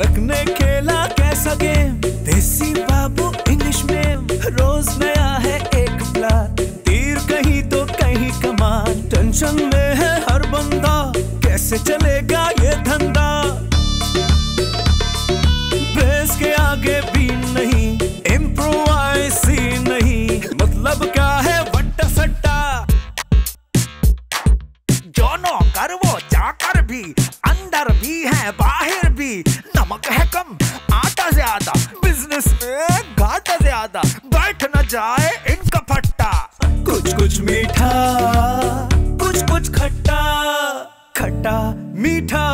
Luck ने खेला कैसा गेम, देसी बाबू इंग्लिश में, रोज नया है एक प्लान, तीर कहीं तो कहीं कमान, टेंशन में है हर बंदा, कैसे चलेगा ये धंधा, बेस के आगे भी नहीं, इम्प्रोवाइज ही नहीं, मतलब क्या है वट्टा सट्टा, जो नौकर वो चाकर भी, अंदर भी है बाहर भी, नमक है कम आटा ज्यादा, बिजनेस में घाटा ज्यादा, बैठ न जाए इनका फट्टा, कुछ कुछ मीठा कुछ कुछ खट्टा, खट्टा मीठा।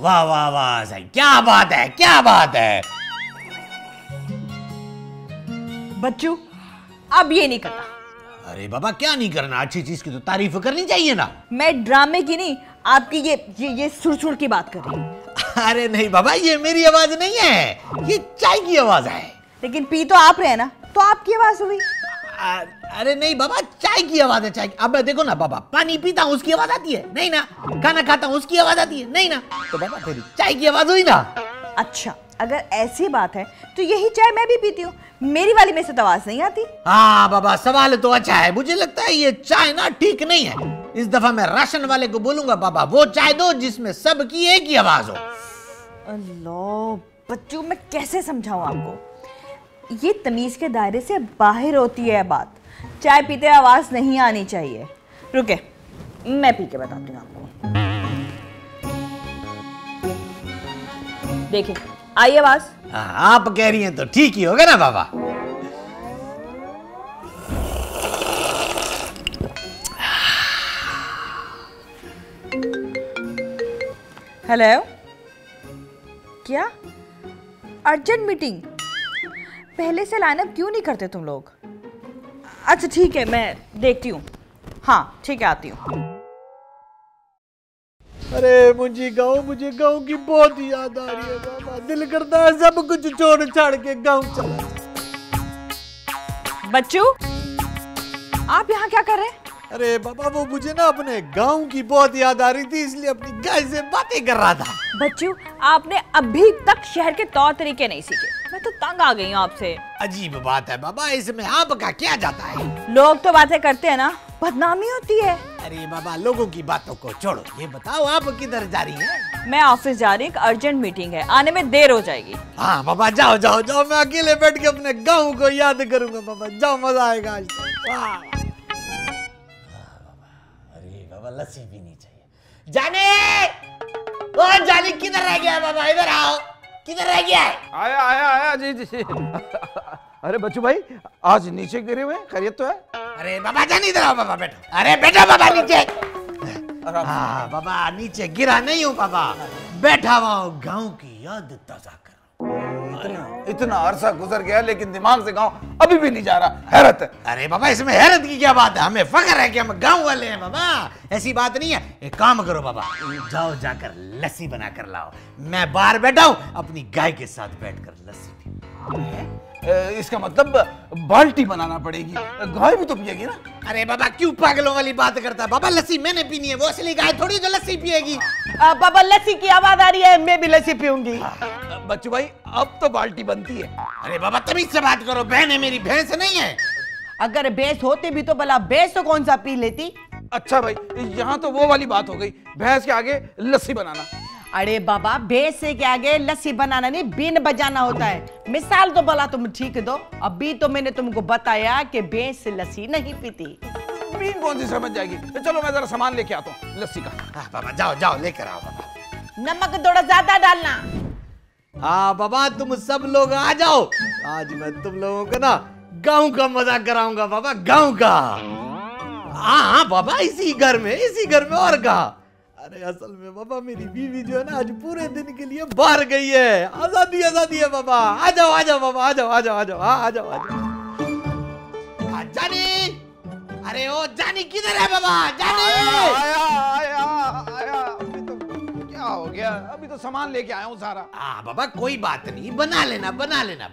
वाह वाह वाह सही, क्या बात है, क्या बात है। बच्चू अब ये नहीं करना। अरे बाबा क्या नहीं करना, अच्छी चीज की तो तारीफ करनी चाहिए ना। मैं ड्रामे की नहीं, आपकी ये सुर की बात कर रही हूँ। अरे नहीं बाबा, ये मेरी आवाज नहीं है, ये चाय की आवाज है। लेकिन पी तो आप रहे ना, तो आपकी आवाज हुई। अरे नहीं बाबा, चाय की आवाज है, चाय की। अब देखो ना बाबा, पानी पीता हूँ उसकी आवाज आती है नहीं ना, खाना खाता हूँ उसकी आवाज आती है नहीं ना, तो बाबा तेरी चाय की आवाज हुई ना। अच्छा अगर ऐसी बात है तो यही चाय मैं भी पीती हूँ, मेरी वाली में से तो आवाज नहीं आती। हाँ बाबा सवाल तो अच्छा है, मुझे लगता है ये चाय ना ठीक नहीं है। इस दफा मैं राशन वाले को बोलूंगा बाबा वो चाय दो जिसमें सबकी एक ही आवाज हो। अल्लाह बच्चू, मैं कैसे समझाऊं आपको, ये तमीज के दायरे से बाहर होती है बात। चाय पीते आवाज नहीं आनी चाहिए। रुके मैं पी के बताती हूँ आपको। देखिए आई आवाज। आप कह रही हैं तो ठीक ही होगा ना बाबा। हेलो, क्या अर्जेंट मीटिंग? पहले से लाइनअप क्यों नहीं करते तुम लोग? अच्छा ठीक है मैं देखती हूँ। हाँ ठीक है आती हूँ। अरे मुझे गांव की बहुत याद आ रही है बाबा, दिल करता है सब कुछ छोड़ छाड़ के गांव चला। बच्चू आप यहाँ क्या कर रहे हैं? अरे बाबा वो मुझे ना अपने गांव की बहुत याद आ रही थी, इसलिए अपनी गाय से बातें कर रहा था। बच्चू आपने अभी तक शहर के तौर तरीके नहीं सीखे, मैं तो तंग आ गई हूँ आपसे। अजीब बात है बाबा, इसमें आपका क्या जाता है? लोग तो बातें करते हैं ना, बदनामी होती है। अरे बाबा लोगों की बातों को छोड़ो, ये बताओ आप किधर जा रही हैं? मैं ऑफिस जा रही हूँ, एक अर्जेंट मीटिंग है, आने में देर हो जाएगी। हाँ बाबा जाओ जाओ जाओ, मैं अकेले बैठ के अपने गाँव को याद करूंगा बाबा, जाओ मजा आएगा आज तो। वाह अरे बाबा लस्सी पीनी चाहिए। जाने ओ जाने किधर रह गया बाबा, इधर आओ, किधर रह गया है? आया जी जी। अरे बच्चू भाई आज नीचे गिरे हुए, खैरियत तो है? अरे बाबा जान इधर आओ बाबा, बैठो। अरे बैठो बाबा नीचे। हाँ बाबा नीचे गिरा नहीं हूँ बाबा, बैठा हुआ हूँ, गाँव की याद ताजा कर। इतना अरसा गुजर गया लेकिन दिमाग से गांव अभी भी नहीं जा रहा, हैरत है। अरे बाबा इसमें हैरत की क्या बात है, हमें फख्र है कि हम गांव वाले हैं बाबा, ऐसी बात नहीं है। एक काम करो बाबा, जाओ जाकर लस्सी बना कर लाओ, मैं बाहर बैठा हूँ अपनी गाय के साथ बैठकर लस्सी पी। इसका मतलब बाल्टी बनाना पड़ेगी, गाय भी तो पिएगी ना? अरे बाबा क्यों पागलों वाली बात करता है बाबा, लस्सी मैंने पीनी है, वो असली गाय थोड़ी जो लस्सी पिएगी। बाबा लस्सी की आवाज आ रही है, मैं भी लस्सी पीऊंगी। बच्चू भाई अब तो बाल्टी बनती है। अरे बाबा तमीज से बात करो, बहन है मेरी, भैंस नहीं है। अगर भैंस होते भी तो भला भैंस तो कौन सा पी लेती। अच्छा भाई यहाँ तो वो वाली बात हो गई, भैंस के आगे लस्सी बनाना। अरे बाबा भैंस से के आगे लस्सी बनाना नहीं, बीन बजाना होता है। मिसाल तो भला तुम ठीक दो, अभी तो मैंने तुमको बताया कि भैंस से लस्सी नहीं पीती। बीन कौन सी समझ जाएगी? चलो मैं जरा सामान लेके आता हूँ लस्सी का। बाबा जाओ जाओ लेकर आओ बाबा। नमक थोड़ा ज्यादा डालना। हाँ बाबा तुम सब लोग आ जाओ, आज मैं तुम लोगों को ना गांव का मजा कराऊंगा बाबा, गांव का। हाँ बाबा इसी घर में और कहा। अरे असल में बाबा मेरी बीवी जो है ना आज पूरे दिन के लिए बाहर गई है, आजादी आजादी है बाबा, आ जाओ बाबा, आ जाओ। जानी, अरे ओ जानी किधर है बाबा? जानी आया। अभी तो क्या हो गया, अभी तो सामान लेके आया हूँ सारा। हाँ बाबा कोई बात नहीं, बना लेना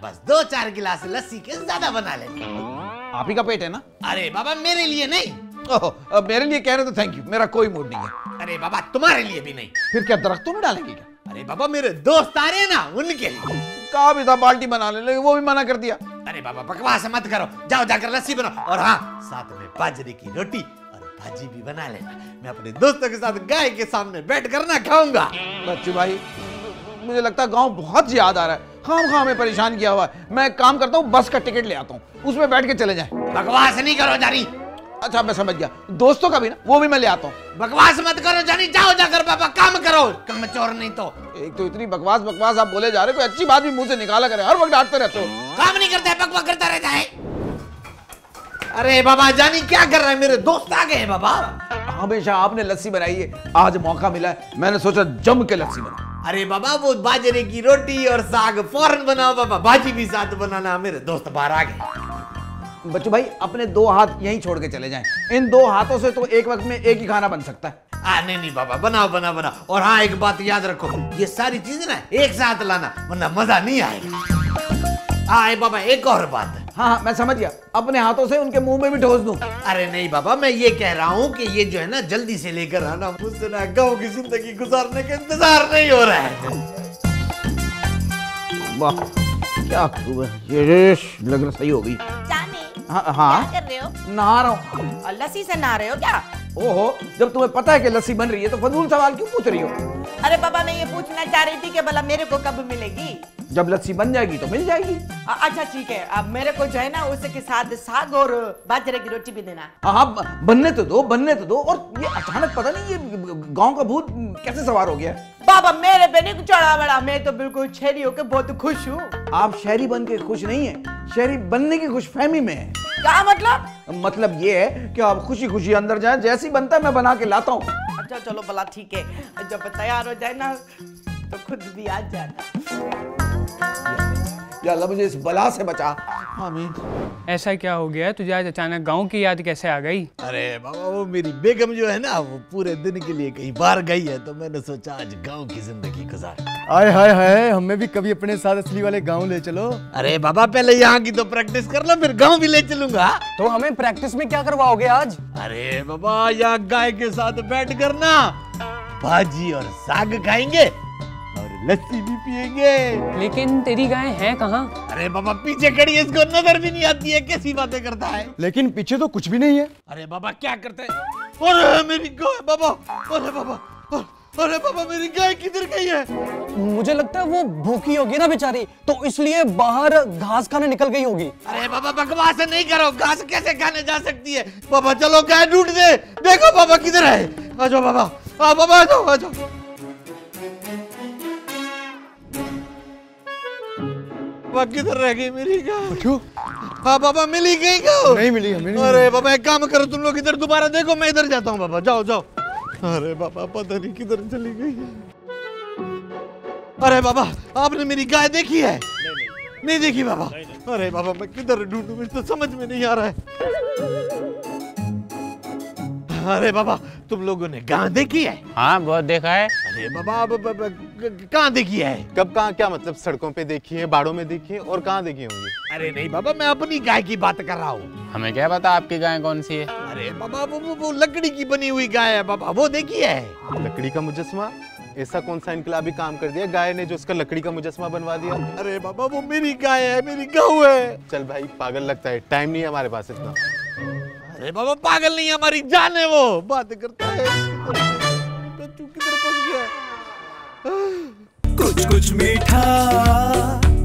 बस 2-4 गिलास लस्सी के ज्यादा बना लेना। आप ही का पेट है ना? अरे बाबा मेरे लिए नहीं, ओह, मेरे लिए कह रहे तो थैंक यू, मेरा कोई मूड नहीं है। अरे बाबा तुम्हारे लिए भी नहीं। फिर क्या दरख्तों में डालेंगे क्या? अरे बाबा मेरे दोस्त आ रहे हैं ना, उनके लिए। कहा भी था बाल्टी बना ले, लेकिन वो भी मना कर दिया। अरे बाबा बकवास मत करो, जाओ जाकर लस्सी बनाओ, और हाँ साथ में बाजरे की रोटी और भाजी भी बना लेना। मैं अपने दोस्तों के साथ गाय के सामने बैठ कर ना खाऊंगा। बच्चू भाई, मुझे लगता है गांव बहुत याद आ रहा है, खाम में परेशान किया हुआ है। मैं एक काम करता हूँ, बस का टिकट ले आता हूँ, उसमें बैठ के चले जाएं। बकवास नहीं करो जानी। अच्छा मैं समझ गया, दोस्तों का भी ना, वो भी मैं ले आता हूँ। बकवास मत करो जानी, जाओ जाकर बाबा काम करो, कम चोर नहीं तो। एक तो इतनी बकवास आप बोले जा रहे, कोई अच्छी बात भी मुंह से निकाला करे, हर वक्त डांटते रहते हो। काम नहीं करता है, बकवास करता रहता है। अरे बाबा जानी क्या कर रहा है, मेरे दोस्त आ गए हैं बाबा। हमेशा आपने लस्सी बनाई है, आज मौका मिला है, मैंने सोचा जम के लस्सी बना। अरे बाबा वो बाजरे की रोटी और साग फौरन बनाओ बाबा, भाजी भी साथ बनाना। मेरे दोस्त बाहर आ गए। बच्चू भाई अपने 2 हाथ यहीं छोड़ के चले जाएं, इन 2 हाथों से तो एक वक्त में एक ही खाना बन सकता है। नहीं बाबा, बनाओ बनाओ बनाओ। और हाँ एक बात याद रखो, ये सारी चीजें ना एक साथ लाना, वरना मजा नहीं आएगा। हाँ बाबा एक और बात। हाँ मैं समझ गया, अपने हाथों से उनके मुंह में भी ठोस दूं। अरे नहीं बाबा, मैं ये कह रहा हूँ कि ये जो है ना जल्दी से लेकर आना, मुझसे ना गाँव की जिंदगी गुजारने का इंतजार नहीं हो रहा है। वाह क्या खूब है, ये लग रहा सही हो गई। हाँ क्या कर रहे हो? नहा रहा हूँ। और लस्सी से नहा रहे हो क्या? ओहो, जब तुम्हें पता है कि लस्सी बन रही है तो फजूल सवाल क्यों पूछ रही हो? अरे बाबा मैं ये पूछना चाह रही थी कि भला मेरे को कब मिलेगी? जब लस्सी बन जाएगी तो मिल जाएगी। अच्छा ठीक है, अब मेरे को जो है ना उसके साथ साग और बाजरे की रोटी भी देना। हाँ बनने तो दो। और ये अचानक पता नहीं ये गांव का भूत कैसे सवार हो गया? बाबा मेरे पे नहीं चढ़ा बड़ा, मैं तो बिल्कुल शहरी होकर बहुत खुश हूँ। आप शहरी बन के खुश नहीं है, शहरी बनने की खुशफहमी में है। क्या मतलब? मतलब ये है कि आप खुशी खुशी अंदर जाएं, जैसी बनता है मैं बना के लाता हूँ। अच्छा चलो भला ठीक है, जब तैयार हो जाए ना तो खुद भी आ जाना। या अल्लाह मुझे इस बला से बचा। आमीन। ऐसा क्या हो गया है तुझे आज अचानक गांव की याद कैसे आ गई? अरे बाबा वो मेरी बेगम जो है ना, वो पूरे दिन के लिए कहीं बाहर गई है, तो मैंने सोचा आज गांव की जिंदगी गुजार। आय हाय हाय, हमें भी कभी अपने साथ असली वाले गांव ले चलो। अरे बाबा पहले यहाँ की तो प्रैक्टिस कर लो, फिर गांव भी ले चलूंगा। तो हमें प्रैक्टिस में क्या करवाओगे आज? अरे बाबा यहाँ गाय के साथ बैठ कर ना भाजी और साग खाएंगे और लस्सी भी पिएंगे। लेकिन तेरी गाय है कहाँ? अरे बाबा पीछे खड़ी है, इसको नजर भी नहीं आती है, कैसी बातें करता है। लेकिन पीछे तो कुछ भी नहीं है। अरे बाबा क्या करते हैं? अरे मेरी गाय बाबा, अरे बाबा, अरे बाबा मेरी गाय किधर गई है? मुझे लगता है वो भूखी होगी ना बेचारी, तो इसलिए बाहर घास खाने निकल गई होगी। अरे बाबा बकवास नहीं करो, घास कैसे खाने जा सकती है? बाबा चलो गाय ढूंढ दे, देखो बाबा किधर है। आ जाओ बाबा, आ बाबा आ जाओ, आ जाओ। बाबा किधर रह गई मेरी गाय? हाँ बाबा मिली गई क्या? नहीं मिली हमें। अरे बाबा एक काम करो, तुम लोग इधर दोबारा देखो, मैं इधर जाता हूँ। बाबा जाओ जाओ। अरे बाबा पता नहीं किधर चली गई है। अरे बाबा आपने मेरी गाय देखी है? नहीं देखी बाबा। अरे बाबा मैं किधर ढूंढूं, मुझे तो समझ में नहीं आ रहा है। अरे बाबा तुम लोगों ने गाय देखी है? हाँ बहुत देखा है। अरे बाबा कहाँ देखी है? कब कहाँ, क्या मतलब? सड़कों पे देखी है, बाड़ों में देखी है, और कहाँ देखी होंगी? अरे नहीं बाबा मैं अपनी गाय की बात कर रहा हूँ। हमें क्या पता आपकी गाय कौन सी है? अरे बाबा वो लकड़ी की बनी हुई गाय है बाबा, वो देखी है? लकड़ी का मुजस्मा? ऐसा कौन सा इनकलाबी काम कर दिया गाय ने जो उसका लकड़ी का मुजस्मा बनवा दिया? अरे बाबा वो मेरी गाय है, मेरी गऊ है। चल भाई पागल लगता है, टाइम नहीं है हमारे पास इतना। अरे बाबा पागल नहीं, हमारी जान है, वो बात करता है। किधर फंस गया? कुछ कुछ मीठा,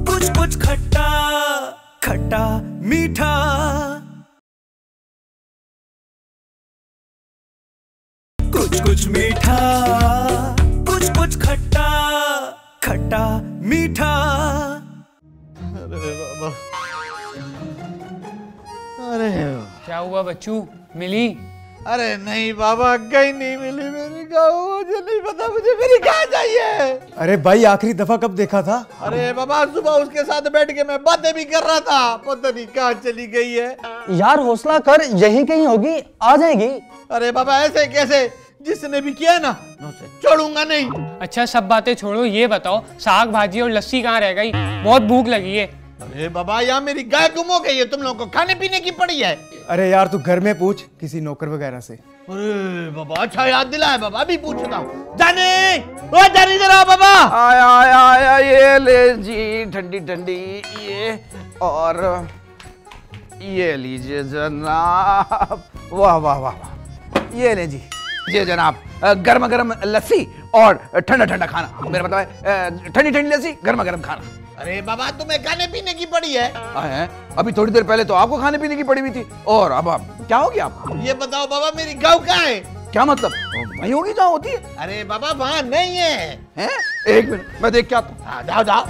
कुछ कुछ खट्टा, खट्टा मीठा। कुछ कुछ मीठा, कुछ कुछ खट्टा, खट्टा मीठा। अरे बाबा, अरे क्या हुआ बच्चू, मिली? अरे नहीं बाबा कहीं नहीं मिली मेरी गाय, मुझे नहीं पता, मुझे मेरी गाय चाहिए। अरे भाई आखिरी दफा कब देखा था? अरे बाबा सुबह उसके साथ बैठ के मैं बातें भी कर रहा था, पता नहीं कहाँ चली गई है। यार हौसला कर, यहीं कहीं होगी, आ जाएगी। अरे बाबा ऐसे कैसे, जिसने भी किया ना मैं उसे छोड़ूंगा नहीं। अच्छा सब बातें छोड़ो, ये बताओ साग भाजी और लस्सी कहाँ रह गई? बहुत भूख लगी है। अरे बाबा यहाँ मेरी गाय गुम हो गई है, तुम लोगों को खाने पीने की पड़ी है। अरे यार तू घर में पूछ किसी नौकर वगैरह से। अरे बाबा अच्छा याद दिलाया बाबा, अभी पूछता हूँ। जाने ओ जाने जरा बाबा। आया आया आया, ये ले जी ठंडी ठंडी ये, और ये लीजिए जनाब। वाह वाह वाह वाह, ये ले जी, ये जनाब गर्मा गर्म लस्सी और ठंडा ठंडा खाना। मेरा मतलब है ठंडी ठंडी लस्सी गर्मा गर्म खाना। अरे बाबा तुम्हें खाने पीने की पड़ी है? अभी थोड़ी देर पहले तो आपको खाने पीने की पड़ी हुई थी, और अब आप क्या हो गया आपको? ये बताओ बाबा मेरी गाँव कहाँ है? क्या मतलब? वही होगी जहाँ होती है। अरे बाबा वहाँ नहीं है। हैं? एक मिनट मैं देख के आता हूँ। जाओ जाओ।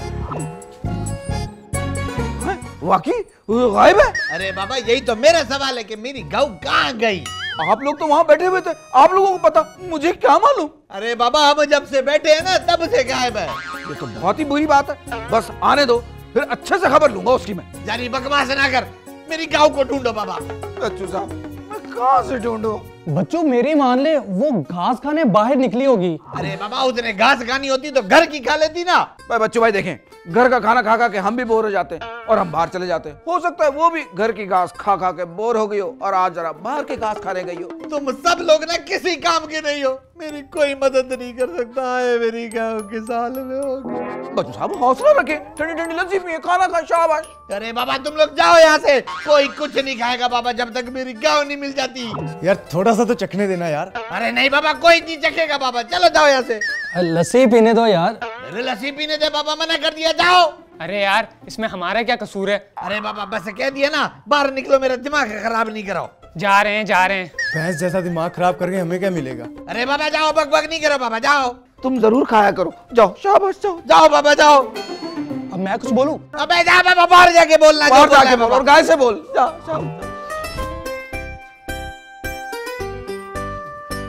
वाकई गायब है? अरे बाबा यही तो मेरा सवाल है कि मेरी गाँव कहाँ गई? आप लोग तो वहाँ बैठे हुए थे, आप लोगों को पता, मुझे क्या मालूम? अरे बाबा हम जब से बैठे हैं ना तब से गायब है। ये तो बहुत ही बुरी बात है। बस आने दो, फिर अच्छे से खबर लूंगा उसकी मैं। जानी बकवास ना कर, मेरी गाँव को ढूंढो बाबा। बच्चू साहब मैं कहाँ से ढूंढूं? बच्चों मेरी मान ले, वो घास खाने बाहर निकली होगी। अरे बाबा उसने घास खानी होती तो घर की खा लेती ना। भाई बच्चों भाई देखें, घर का खाना खा खा के हम भी बोर हो जाते हैं और हम बाहर चले जाते हैं। हो सकता है वो भी घर की घास खा खा के बोर हो गई हो और आज जरा बाहर की घास खाने गई हो। तुम सब लोग ना किसी काम के नहीं हो, मेरी कोई मदद नहीं कर सकता है। मेरी गाँव के साल में हो गई। बच्चों साहब हौसला रखें, ठंडी ठंडी लस्सी पिए, खाना खाए, शाबाश। अरे बाबा तुम लोग जाओ यहाँ से, कोई कुछ नहीं खाएगा बाबा जब तक मेरी गाँव नहीं मिल जाती। यार थोड़ा सा तो चखने देना यार। अरे नहीं बाबा कोई नहीं चखेगा बाबा, चलो जाओ यहाँ से। लस्सी पीने दो यार। अरे लस्सी पीने दे बाबा, मना कर दिया, जाओ। अरे यार इसमें हमारा क्या कसूर है? अरे बाबा बस कह दिया ना, बाहर निकलो, मेरा दिमाग खराब नहीं कराओ। जा रहे हैं जा रहे हैं। भैंस जैसा दिमाग खराब करके हमें क्या मिलेगा? अरे बाबा जाओ, बक बक नहीं करो बाबा, जाओ। तुम जरूर खाया करो, जाओ शाबाश, जाओ जाओ बाबा जाओ। अब मैं कुछ बोलूं? अबे जा बाबा, बाहर जाके बोलना, बाहर जाके बोल और गाय से बोल, जाओ।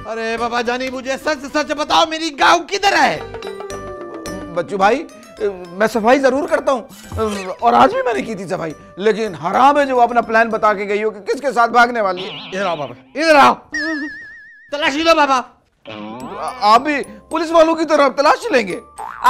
अरे बाबा जानी मुझे सच सच बताओ, मेरी गाँव किधर है? बच्चू भाई मैं सफाई जरूर करता हूँ और आज भी मैंने की थी सफाई, लेकिन हराम है जो अपना प्लान बता के गई हो कि किसके साथ भागने वाली है। इधर आओ बाबा, इधर आओ, तलाशी लो बाबा। आप भी पुलिस वालों की तरह तलाशी लेंगे?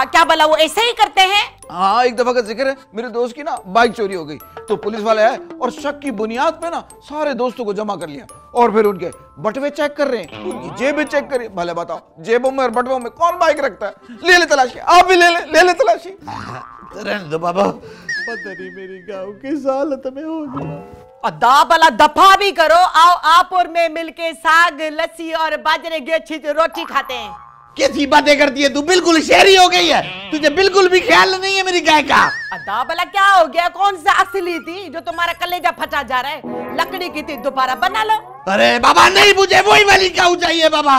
क्या भला वो ऐसे ही करते हैं? हाँ एक दफा का जिक्र है, मेरे दोस्त की ना बाइक चोरी हो गई तो पुलिस वाले आए और शक की बुनियाद पे ना सारे दोस्तों को जमा कर लिया और फिर उनके बटवे चेक कर रहे हैं, उनकी जेबें चेक कर रही। भले बताओ जेबों में और बटवों में कौन बाइक रखता है? ले ले तलाशी, आप भी ले ले तलाशी। रहने दो बाबा, पता नहीं मेरी गाँव किस हालत में हो गया। दा भला दफा भी करो, आओ आप और मैं मिलके साग लस्सी और बाजरे की अच्छी रोटी खाते हैं। कैसी बातें करती है तू, बिल्कुल शहरी हो गई है, तुझे बिल्कुल भी ख्याल नहीं है मेरी गाय का। अदा भला क्या हो गया, कौन सा असली थी जो तुम्हारा कलेजा फटा जा रहा है? लकड़ी की थी, दोबारा बना लो। अरे बाबा नहीं, मुझे वही वाली गाय चाहिए बाबा,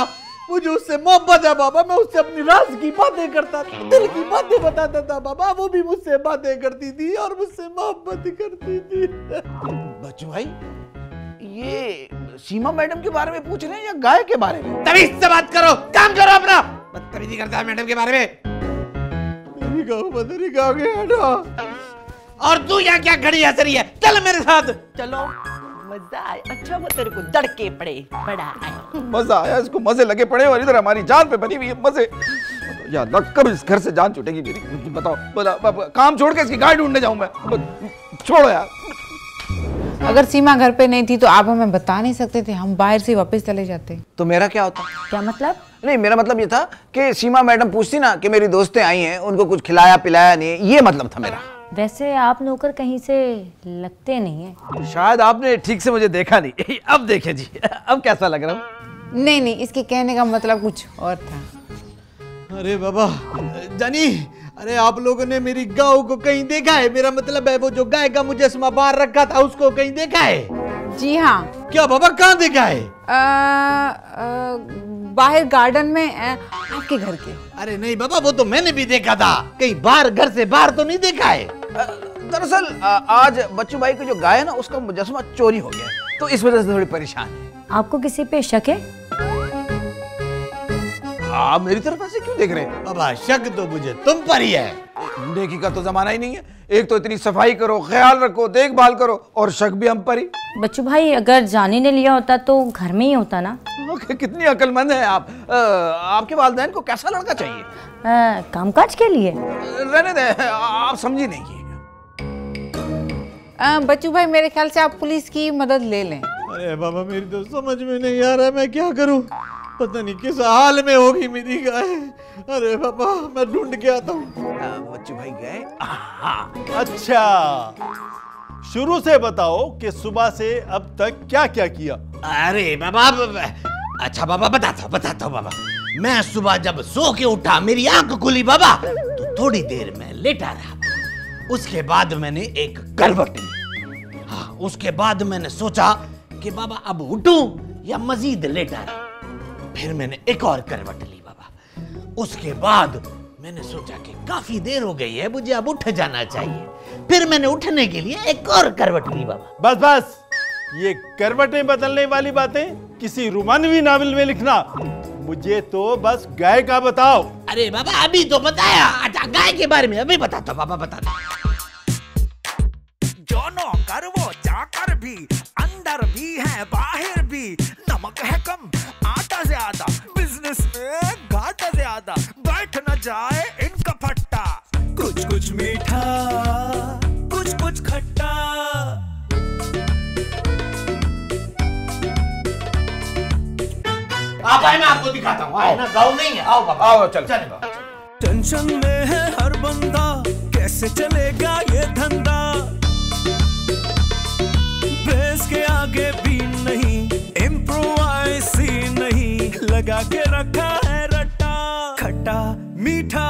मुझे उससे मोहब्बत है बाबा। मैं उससे अपनी राज की बातें करता था, दिल की बातें बताता था बाबा, वो भी मुझसे बातें करती थी और मुझसे मोहब्बत करती थी। बच्चू भाई ये सीमा मैडम के बारे में पूछ रहे हैं या गाय के बारे में? तमीज से बात करो, काम करो अपना, बदतमीजी करता है मैडम के बारे में। मेरी गाँव के हटो। और तू यहाँ क्या खड़ी हंस रही है? चल मेरे साथ। चलो मजा आया, अच्छा वो तेरे को दड़के पड़े, बड़ा आया। मजा आया, इसको मजे लगे पड़े और इधर हमारी जान पे बनी हुई है मजे। यार कब इस घर से जान छूटेगी मेरी? बताओ बोला, काम छोड़ के इसकी गाय ढूंढने जाऊं मैं? छोड़ो यार। अगर सीमा घर पे नहीं थी तो आप हमें बता नहीं सकते थे, हम बाहर से वापस चले जाते। तो मेरा क्या होता? क्या मतलब? नहीं मेरा मतलब ये था कि सीमा मैडम पूछती ना कि मेरी दोस्तें आई हैं, उनको कुछ खिलाया पिलाया नहीं, ये मतलब था मेरा। वैसे आप नौकर कहीं से लगते नहीं है। शायद आपने ठीक से मुझे देखा नहीं। अब देखे जी, अब कैसा लग रहा हूँ? नहीं नहीं, इसके कहने का मतलब कुछ और था। अरे बाबा जानी, अरे आप लोगों ने मेरी गाँव को कहीं देखा है? मेरा मतलब है वो जो गाय का मुजस्समा बाहर रखा था उसको कहीं देखा है? जी हाँ। क्या बाबा कहाँ देखा है? बाहर गार्डन में, आपके घर के। अरे नहीं बाबा वो तो मैंने भी देखा था, कहीं बाहर घर से बाहर तो नहीं देखा है। दरअसल आज बच्चू भाई की जो गाय है ना उसका मुजस्समा चोरी हो गया है, तो इस वजह से थोड़ी परेशान है। आपको किसी पे शक है? आप मेरी तरफ ऐसे क्यों देख रहे हैं? बाबा शक तो मुझे तुम पर ही है। नेकी का तो जमाना ही नहीं है, एक तो इतनी सफाई करो, ख्याल रखो, देखभाल करो और शक भी हम पर ही। बच्चू भाई अगर जानी ने लिया होता तो घर में ही होता ना। कितनी अक्लमंद है आप। आपके वालिदैन को कैसा लड़का चाहिए? कामकाज के लिए। रहने दे, आप समझी नहीं। बच्चू भाई मेरे ख्याल से आप पुलिस की मदद ले लें। अरे बाबा मेरी तो समझ में नहीं आ रहा मैं क्या करूं, पता नहीं किस हाल में होगी मेरी गाय। अरे बाबा मैं ढूंढ के आता हूँ। बच्चू भाई गए। अच्छा शुरू से बताओ कि सुबह से अब तक क्या क्या किया। अरे बाबा अच्छा बाबा बताता हूँ बाबा। मैं सुबह जब सो के उठा मेरी आंख खुली बाबा तो थोड़ी देर में लेटा रहा। उसके बाद मैंने एक करवट ली। हाँ उसके बाद मैंने सोचा कि बाबा अब उठूं या मजीद लेटा रहा। फिर मैंने एक और करवट ली बाबा। उसके बाद मैंने सोचा कि काफी देर हो गई है मुझे अब उठ जाना चाहिए। फिर मैंने उठने के लिए एक और करवट ली बाबा। बस ये करवटें बदलने वाली बातें किसी रोमानवी नावल में लिखना, मुझे तो बस गाय का बताओ। अरे बाबा अभी तो बताया। अच्छा गाय के बारे में अभी बताता बाबा बताता। जो नौकर वो चाकर भी, अंदर भी है बाहर भी, नमक है कम आटा ज्यादा, बिजनेस में घाटा ज्यादा, बैठ न जाए इनका फट्टा। कुछ कुछ मीठा कुछ कुछ खट्टा। आप आए मैं आपको दिखाता हूँ। आए ना गाँव नहीं है। आओ बाबा आओ चल चले बाबा। टेंशन में है हर बंदा, कैसे चलेगा ये धंधा। बेस के आगे भी नहीं, इम्प्रोवाइज ही नहीं, लगा के रखा है रट्टा। खट्टा मीठा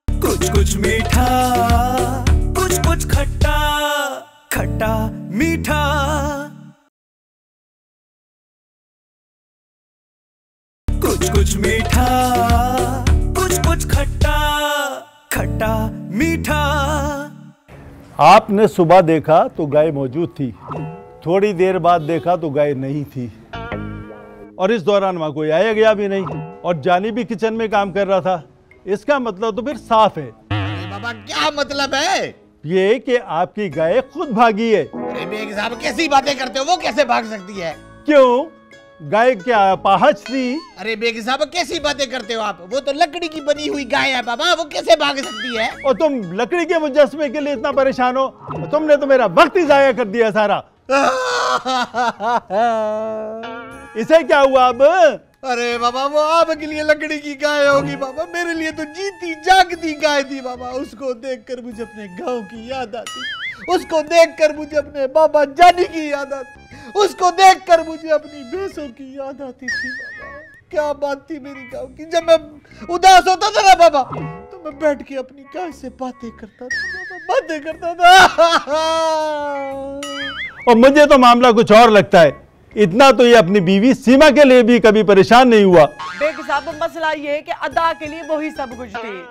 कुछ कुछ मीठा कुछ कुछ खट्टा। खट्टा मीठा कुछ कुछ मीठा कुछ कुछ खट्टा। खट्टा मीठा। आपने सुबह देखा तो गाय मौजूद थी, थोड़ी देर बाद देखा तो गाय नहीं थी, और इस दौरान वहां कोई आया गया भी नहीं, और जानी भी किचन में काम कर रहा था। इसका मतलब तो फिर साफ है। अरे बाबा क्या मतलब है? ये कि आपकी गाय खुद भागी है। अरे बेग साहब कैसी बातें करते हो, वो कैसे भाग सकती है? क्यों, गाय क्या अपाहज थी? अरे बेग साहब कैसी बातें करते हो आप, वो तो लकड़ी की बनी हुई गाय है बाबा, वो कैसे भाग सकती है? और तुम लकड़ी के मुजस्मे के लिए इतना परेशान हो, तुमने तो मेरा वक्त ही जाया कर दिया सारा। इसे क्या हुआ अब? अरे बाबा वो आपके लिए लकड़ी की गाय होगी बाबा, मेरे लिए तो जीती जागती गाय थी बाबा। उसको देखकर मुझे अपने गांव की याद आती, उसको देखकर मुझे अपने बाबा जानी की याद आती, उसको देखकर मुझे अपनी भैंसों की याद आती थी बाबा। क्या बात थी मेरी गांव की। जब मैं उदास होता था ना बाबा तो मैं बैठ के अपनी गाय से बातें करता था बाबा, बातें करता था। और मुझे तो मामला कुछ और लगता है। इतना तो ये अपनी बीवी सीमा के लिए भी कभी परेशान नहीं हुआ। बेग साहब मसला ये है कि अदा के लिए वही सब कुछ थी।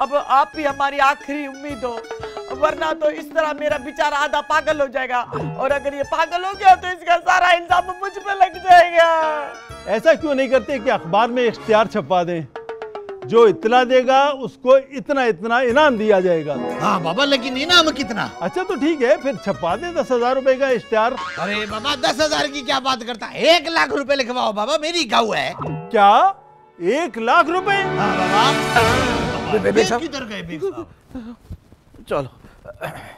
अब आप भी हमारी आखिरी उम्मीद हो, वरना तो इस तरह मेरा बेचारा आधा पागल हो जाएगा, और अगर ये पागल हो गया तो इसका सारा इल्जाम मुझ पे लग जाएगा। ऐसा क्यों नहीं करते कि अखबार में इश्तिहार छपवा दें, जो इतना देगा उसको इतना इतना इनाम दिया जाएगा। हाँ बाबा लेकिन इनाम कितना? अच्छा तो ठीक है फिर छपवा दे 10,000 रुपए का इश्तिहार। अरे बाबा 10,000 की क्या बात करता है, 1 लाख रुपए लिखवाओ बाबा, मेरी गाँव है। क्या 1 लाख रुपए? हाँ बाबा। किधर गए बेग साहब? चलो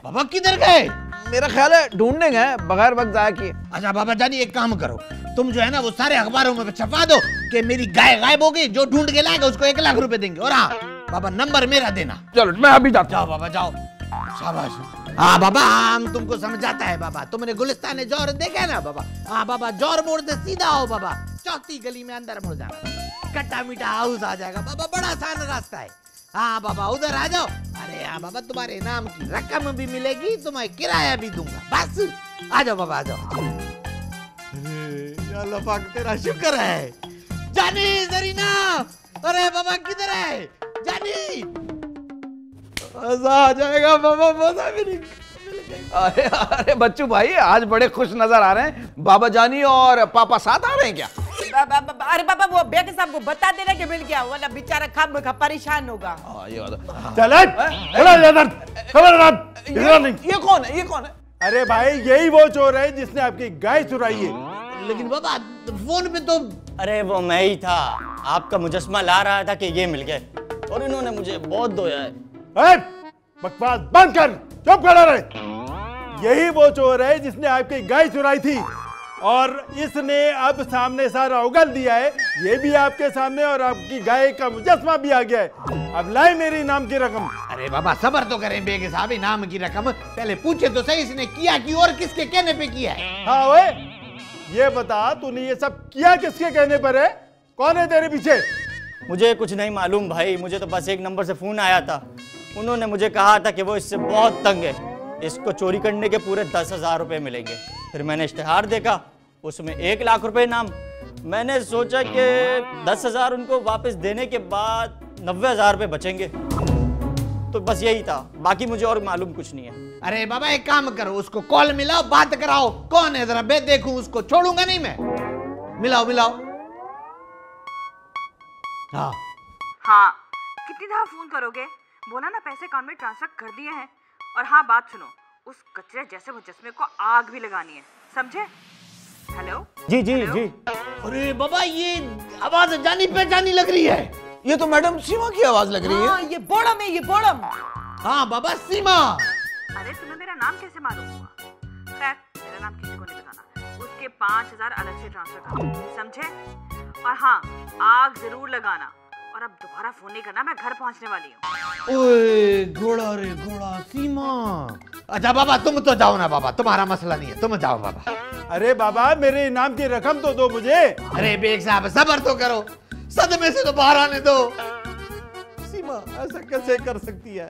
बाबा किधर गए? मेरा ख्याल है ढूंढने गए बगैर वक्त जाया किए। अच्छा बाबा जानी एक काम करो, तुम जो है ना वो सारे अखबारों में छपवा दो कि मेरी गाय गायब हो गई, जो ढूंढ के लाएगा उसको 1 लाख रुपए देंगे। और हाँ बाबा नंबर मेरा देना। चलो मैं अभी जाता हूँ। जाओ बाबा जाओ। शाबाश। हाँ बाबा हम तुमको समझाता है बाबा, तुमने गुलिस्तान जौहर देखा है ना बाबा। हाँ बाबा जौहर मोड़ से सीधा आओ बाबा, चौथी गली में अंदर मुड़ जाना, खट्टा मीठा हाउस आ जाएगा बाबा, बड़ा आसान रास्ता है। हाँ बाबा उधर आ जाओ। अरे हाँ बाबा तुम्हारे नाम की रकम भी मिलेगी, तुम्हें किराया भी दूंगा, बस आ जाओ बाबा आ जाओ। अल्लाह पाक तेरा शुक्र है। जानी जरीना, अरे बाबा किधर है जानी? मजा आ जाएगा बाबा, मजा भी नहीं। अरे अरे बच्चू भाई आज बड़े खुश नजर आ रहे हैं, बाबा जानी और पापा साथ आ रहे हैं क्या? अरे बाबा वो बेग साहब को बता देना कि मिल गया, वरना बेचारा खाम खा परेशान होगा। ये कौन है, ये कौन है? अरे भाई यही वो चोर है जिसने आपकी गाय चुराई है। लेकिन बाबा फोन पे तो। अरे वो मैं ही था, आपका मुजस्मा ला रहा था कि ये मिल गए, और इन्होंने मुझे बहुत धोया है। बकवास बंद कर। चुप खड़ा रहे। यही वो चोर है जिसने आपकी गाय चुराई थी और इसने अब सामने सारा उगल दिया है। ये भी आपके सामने और आपकी गाय का मुजस्मा भी आ गया है। अब लाए मेरी इनाम की रकम। अरे बाबा सबर तो करें बेग साहब, इनाम की रकम पहले पूछे तो सही इसने किया कि और किसके कहने पे किया है। हाँ ओए, ये बता तूने ये सब किया किसके कहने पर है? कौन है तेरे पीछे? मुझे कुछ नहीं मालूम भाई, मुझे तो बस एक नंबर से फोन आया था। उन्होंने मुझे कहा था कि वो इससे बहुत तंग है, इसको चोरी करने के पूरे 10,000 रुपए मिलेंगे। फिर मैंने इश्तिहार देखा, उसमें 1 लाख रुपए इनाम। मैंने सोचा कि 10,000 उनको वापस देने के बाद 90,000 रुपए बचेंगे, तो बस यही था, बाकी मुझे और मालूम कुछ नहीं है। अरे बाबा एक काम करो, उसको कॉल मिलाओ, बात कराओ। कौन है जरा मैं देखूं, उसको छोड़ूंगा नहीं मैं। मिलाओ मिलाओ। हाँ हाँ, कितनी दफा फोन करोगे? बोला ना पैसे अकाउंट में ट्रांसफर कर दिए हैं। और हाँ बात सुनो, उस कचरे जैसे मुजस्मे को आग भी लगानी है, समझे? हेलो जी जी जी। अरे बाबा ये आवाज जानी पहचानी लग रही है। ये तो मैडम सीमा की आवाज लग रही है। हाँ, ये बोड़म है, ये बोड़म। हाँ बाबा सीमा। अरे तुम्हें मेरा नाम कैसे मालूम हुआ? खैर मेरा नाम किसी को नहीं बताना। उसके 5,000 अलग से ट्रांसफर करो, समझे? और हाँ आग जरूर लगाना, और अब दोबारा फोन नहीं करना, मैं घर पहुंचने वाली हूँ। ओए घोड़ा रे घोड़ा सीमा। अच्छा बाबा तुम तो जाओ ना बाबा, तुम्हारा मसला नहीं है, तुम जाओ बाबा। अरे बाबा मेरे इनाम की रकम तो दो मुझे। अरे बेग साहब सबर तो करो, सदमे से तो बाहर आने दो। सीमा ऐसा कैसे कर सकती है?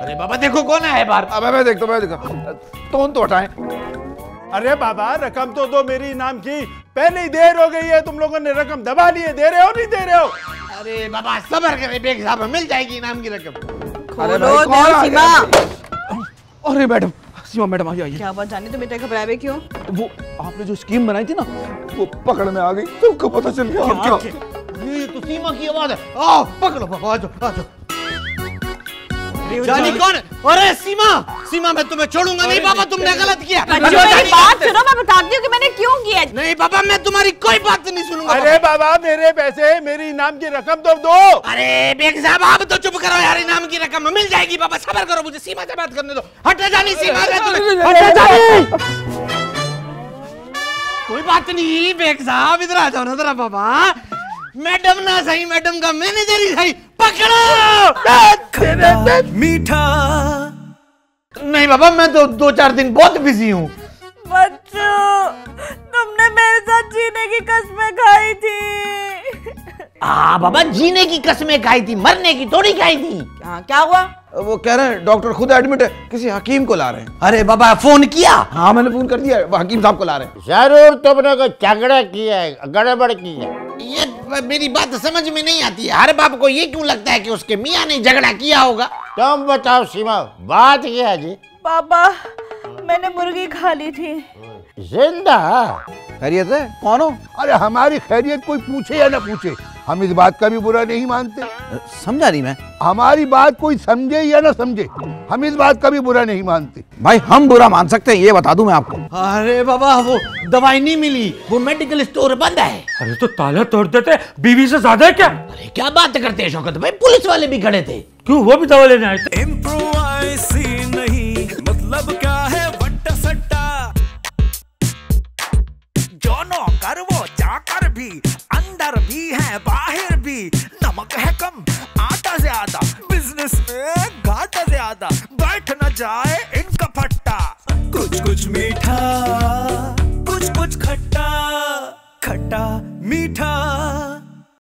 अरे बाबा देखो कौन है बाहर। अब मैं देखता तो हटाएं। अरे बाबा रकम तो दो मेरी इनाम की, पहले ही देर हो गई है, तुम लोगों ने रकम दबा ली है, दे रहे हो नहीं दे रहे हो? अरे बाबा सबर करें बेग साहब, मिल जाएगी इनाम की रकम। अरे भाई कौन आ गया? अरे मैडम, सीमा मैडम आइए। क्या बात जानी, तुम इतने घबराए हुए क्यों? वो आपने जो स्कीम बनाई थी ना, वो पकड़ में आ गई, सबको पता चल गया। ये तो सीमा की आवाज है। आओ पकड़ो बाबा, आ जाओ। जानी कौन है? अरे सीमा, सीमा मैं तुम्हें छोड़ूंगा नहीं बाबा, तुमने गलत किया। मेरी बात सुनो, मैं बताती हूँ कि मैंने क्यों किया। नहीं बाबा मैं तुम्हारी कोई बात नहीं सुनूंगा। अरे बाबा मेरे पैसे, मेरी इनाम की रकम तो दो। अरे बेग साहब आप तो चुप करो यार, इनाम की रकम मिल जाएगी बाबा, सबर करो, मुझे सीमा से बात करने दो। हटे जानी सीमा, हटे जानी। कोई बात नहीं बेग साहब, इधर आ जाओ ना जरा बाबा। मैडम ना सही, मैडम का मैनेजर ही सही, पकड़ो। मीठा नहीं बाबा मैं तो 2-4 दिन बहुत बिजी हूँ। बच्चों तुमने मेरे साथ जीने की कसमें खाई थी। बाबा जीने की कसमें खाई थी, मरने की थोड़ी खाई थी। हाँ क्या हुआ? वो कह रहे हैं डॉक्टर खुद एडमिट है, किसी हकीम को ला रहे हैं। अरे बाबा फोन किया? हाँ मैंने फोन कर दिया, वो हकीम साहब को ला रहे हैं। जरूर तुमने कोई झगड़ा किया है, गड़बड़ की है। ये मेरी बात समझ में नहीं आती है, हर बाप को ये क्यों लगता है कि उसके मियाँ ने झगड़ा किया होगा? तुम बताओ सीमा, बात क्या है जी? पापा मैंने मुर्गी खा ली थी। जिंदा? खैरियत है? कौन हो? अरे हमारी खैरियत कोई पूछे या ना पूछे, हम इस बात का भी बुरा नहीं मानते। समझा नहीं मैं। हमारी बात कोई समझे या ना समझे, हम इस बात का भी बुरा नहीं मानते। भाई हम बुरा मान सकते हैं, ये बता दूं मैं आपको। अरे बाबा वो दवाई नहीं मिली, वो मेडिकल स्टोर बंद है। अरे तो ताला तोड़ देते, बीवी से ज्यादा है क्या? अरे क्या बात करते हैं शौकत भाई, पुलिस वाले भी खड़े थे। क्यों, वो भी दवा लेने आए थे? इम्प्रोवाइसी नहीं, मतलब क्या है वट्टा सट्टा। जो नौकर वो चाकर भी, अंदर भी है बाहर भी। नमक है कम आटा ज्यादा, बिजनेस में घाटा ज्यादा। बैठ न जाए इनका फट्टा। कुछ कुछ मीठा, कुछ कुछ खट्टा, खट्टा मीठा।